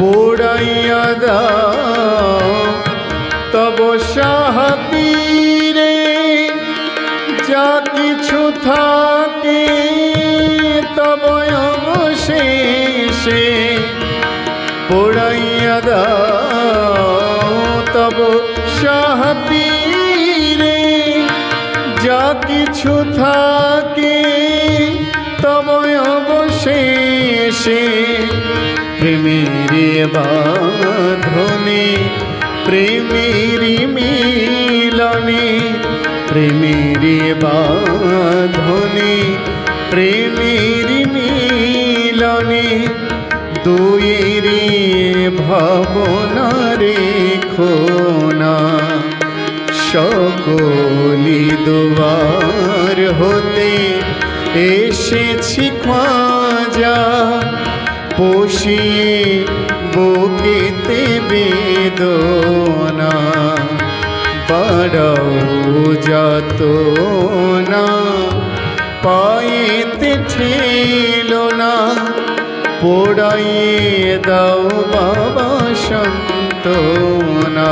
পোড়াইয়া দাও তব সাহাবীরে যা কিছু থাকে তব অবশেষে পোড়াইয়া দাও তব সাহাবীরে যা কিছু থাকে তব অবশেষে প্রেমের বাঁধনে প্রেমের মিলনে প্রেমের বাঁধনে প্রেমের মিলনে দুয়ের ভাবনা রেখো না সকলি দুয়ার হতে এসেছি খাজা বসিয়ে বুকেতে বেদনা বাড়াও যাতনা পায়েতে ঠেলো না পোড়াইয়ে দাও বাবা সান্ত্বনা।